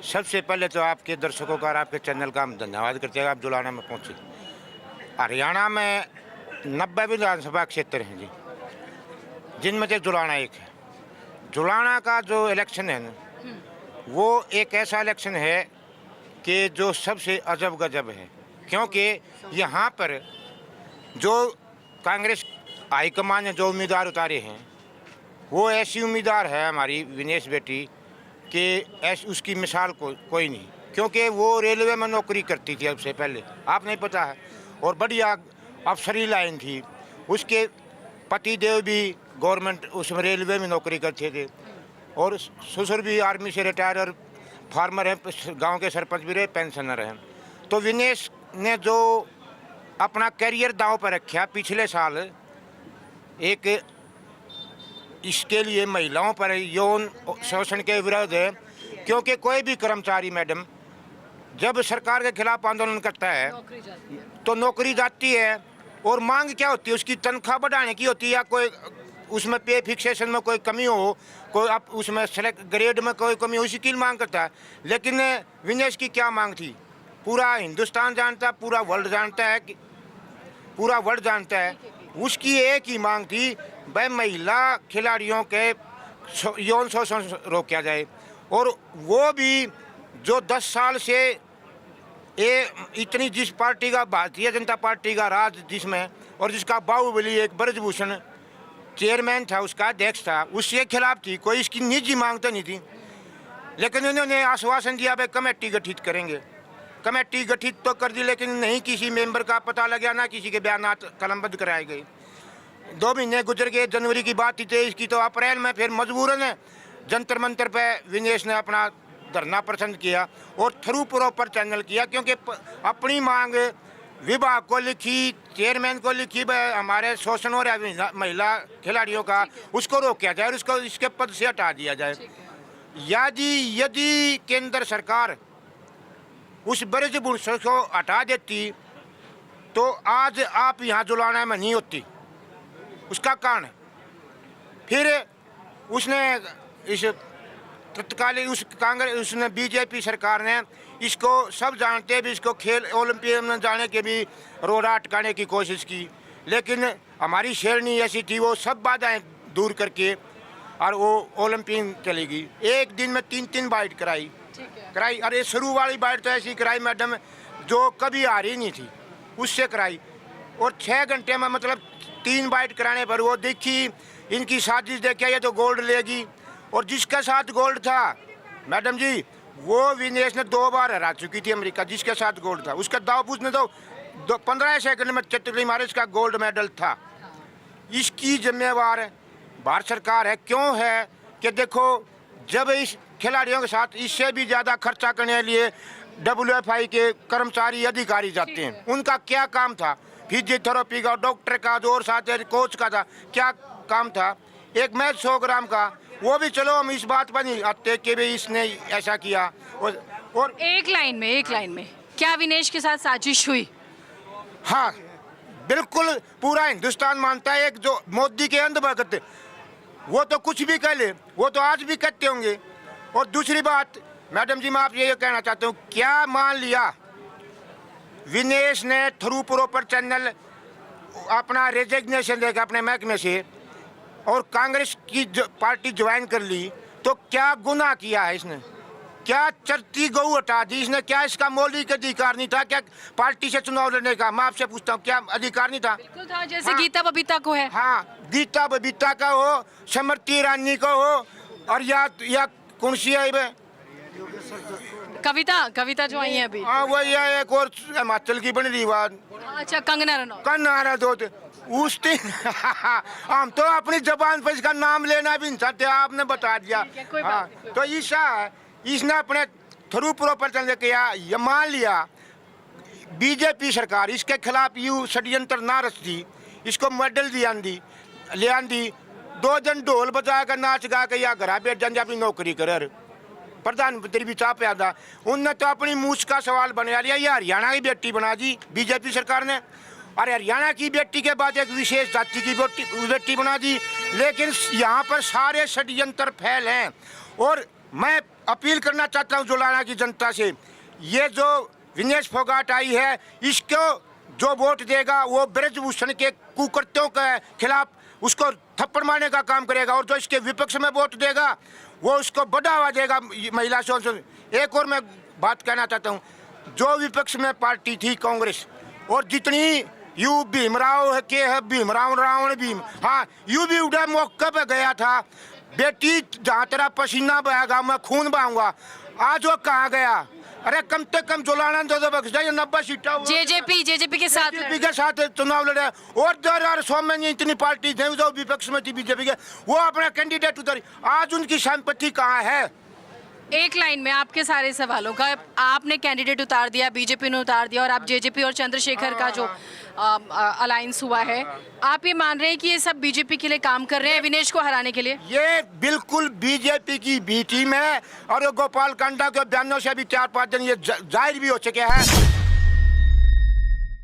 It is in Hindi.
सबसे पहले तो आपके दर्शकों का और आपके चैनल का हम धन्यवाद करते हैं, आप जुलाना में पहुँचे। हरियाणा में 90 विधानसभा क्षेत्र हैं जी, जिनमें से जुलाना एक है। जुलाना का जो इलेक्शन है ना, वो एक ऐसा इलेक्शन है कि जो सबसे अजब गजब है, क्योंकि यहाँ पर जो कांग्रेस हाईकमान ने जो उम्मीदवार उतारे हैं, वो ऐसी उम्मीदवार है हमारी विनेश बेटी कि ऐसी उसकी मिसाल कोई नहीं, क्योंकि वो रेलवे में नौकरी करती थी अब से पहले, आप नहीं पता है, और बढ़िया अफसरी लाइन थी। उसके पति देव भी गवर्नमेंट उसमें रेलवे में नौकरी करते थे, और ससुर भी आर्मी से रिटायर और फार्मर हैं, गांव के सरपंच भी रहे, पेंशनर हैं। तो विनेश ने जो अपना करियर दांव पर रखा पिछले साल, एक इसके लिए महिलाओं पर यौन शोषण के विरुद्ध है, क्योंकि कोई भी कर्मचारी मैडम जब सरकार के खिलाफ आंदोलन करता है तो नौकरी जाती है, और मांग क्या होती है, उसकी तनख्वाह बढ़ाने की होती है, या कोई उसमें पे फिक्सेशन में कोई कमी हो, कोई आप उसमें सेलेक्ट ग्रेड में कोई कमी हो, उसी की मांग करता है। लेकिन विनेश की क्या मांग थी, पूरा हिंदुस्तान जानता है, पूरा वर्ल्ड जानता है, पूरा वर्ल्ड जानता है, उसकी एक ही मांग थी, वह महिला खिलाड़ियों के यौन शोषण रोका जाए। और वो भी जो 10 साल से ये इतनी जिस पार्टी का, भारतीय जनता पार्टी का राज जिसमें, और जिसका बाहुबली एक ब्रजभूषण चेयरमैन था, उसका अध्यक्ष था, उसके खिलाफ थी, कोई इसकी निजी मांग तो नहीं थी। लेकिन उन्होंने आश्वासन दिया भाई कमेटी गठित करेंगे, कमेटी गठित तो कर दी, लेकिन नहीं किसी मेंबर का पता लगा, ना किसी के बयानात कलमबद्ध कराए गए। 2 महीने गुजर गए, जनवरी की बात थी 23 की, तो अप्रैल में फिर मजबूरन जंतर मंतर पे विनेश ने अपना धरना प्रदर्शन किया और थ्रू प्रॉपर चैनल किया, क्योंकि अपनी मांग विभाग को लिखी, चेयरमैन को लिखी, हमारे शोषण हो रहा है महिला खिलाड़ियों का, उसको रोका जाए और उसको इसके पद से हटा दिया जाए। यदि केंद्र सरकार उस ब्रजभूषण को हटा देती तो आज आप यहाँ जुलाना में नहीं होती। उसका कारण फिर उसने इस तत्कालीन उस कांग्रेस उसने बीजेपी सरकार ने इसको, सब जानते भी, इसको खेल ओलंपिक में जाने के भी रोड़ा अटकाने की कोशिश की, लेकिन हमारी शेरनी ऐसी थी, वो सब बाधाएं दूर करके और वो ओलंपिक चली गई। एक दिन में 3 बाइट कराई। अरे शुरू वाली बाइट तो ऐसी कराई मैडम जो कभी आ रही नहीं थी, उससे कराई, और 6 घंटे में मतलब 3 बाइट कराने पर वो देखी इनकी साजिश देखी, ये तो गोल्ड लेगी। और जिसके साथ गोल्ड था मैडम जी, वो विनेश ने 2 बार हरा चुकी थी अमेरिका, जिसके साथ गोल्ड था, उसका दाव पूछने तो 15 सेकंड में चतुर्थी मारे, इसका गोल्ड मेडल था। इसकी जिम्मेवार भारत सरकार है। क्यों है कि देखो, जब इस खिलाड़ियों के साथ इससे भी ज़्यादा खर्चा करने के लिए WFI के कर्मचारी अधिकारी जाते हैं, उनका क्या काम था, फिजियोथेरेपी का, डॉक्टर का, जो और साथ कोच का था, क्या काम था, एक मैच 100 ग्राम का, वो भी चलो हम इस बात पर नहीं आते कि भाई इसने ऐसा किया। और एक लाइन में क्या विनेश के साथ साजिश हुई? हाँ बिल्कुल, पूरा हिंदुस्तान मानता है, एक जो मोदी के अंधभक्त, वो तो कुछ भी कह ले, वो तो आज भी कहते होंगे। और दूसरी बात मैडम जी, मैं आप ये कहना चाहता हूँ, क्या मान लिया विनेश ने थ्रू प्रॉपर चैनल अपना रेजिग्नेशन देकर अपने महकमे से और कांग्रेस की पार्टी ज्वाइन कर ली, तो क्या गुनाह किया है इसने? क्या चरती गऊ हटा दी इसने? क्या इसका मौलिक अधिकार नहीं था क्या पार्टी से चुनाव लड़ने का? मैं आपसे पूछता हूँ, क्या अधिकार नहीं था? बिल्कुल था, जैसे गीता बबीता को है। हाँ, गीता बबीता का हो, स्मृति ईरानी को हो, और या कौन सी है कविता जो आई है अभी? हाँ, वो एक और हिमाचल की बन रही बात। अच्छा, कंगना रनौत उस दिन हम तो अपनी जबान पर इसका नाम लेना भी नहीं चाहते, आपने बता दिया। हाँ, तो ईशा इसने अपने थ्रू प्रॉपर चलने किया, ये मान लिया बीजेपी सरकार इसके खिलाफ यू षड्यंत्र ना रचती, इसको मेडल ले आंदी, 2 दिन ढोल बजा कर नाच गा के या घर बैठ जाए अपनी नौकरी कर, प्रधानमंत्री भी चाह पे आता। उनने तो अपनी मूछ का सवाल बना लिया, ये हरियाणा की बेटी बना दी बीजेपी सरकार ने, और हरियाणा की बेटी के बाद एक विशेष जाति की बेटी बना दी। लेकिन यहाँ पर सारे षड्यंत्र फैल हैं, और मैं अपील करना चाहता हूँ जुलाना की जनता से, ये जो विनेश फोगाट आई है, इसको जो वोट देगा वो ब्रजभूषण के कुकृत्यों के खिलाफ उसको थप्पड़ मारने का काम करेगा, और जो इसके विपक्ष में वोट देगा वो उसको बढ़ावा देगा महिला शोषण। एक और मैं बात कहना चाहता हूँ, जो विपक्ष में पार्टी थी कांग्रेस, और जितनी यू भीमराव के है, भीमराव रावण भीम, हाँ यू भी उड़े मौके पे गया था, बेटी जहाँ तेरा पसीना बहेगा मैं खून बहाऊंगा, आज वो कहाँ गया? अरे कम से कम जुलाना दो बख्श जाइए, 90 सीटें जेजेपी के साथ बीजेपी के साथ चुनाव लड़े, और 2016 में इतनी पार्टी थी जो विपक्ष में थी बीजेपी के, वो अपना कैंडिडेट उतारी, आज उनकी संपत्ति कहाँ है? एक लाइन में आपके सारे सवालों का आपने कैंडिडेट उतार दिया, बीजेपी ने उतार दिया, और आप जेजेपी और चंद्रशेखर का जो अलायंस हुआ है, आप ये मान रहे हैं कि ये सब बीजेपी के लिए काम कर रहे हैं विनेश को हराने के लिए? ये बिल्कुल बीजेपी की बी टीम है, और गोपाल कांडा के बयानों से भी 4-5 दिन ये जाहिर भी हो चुके हैं।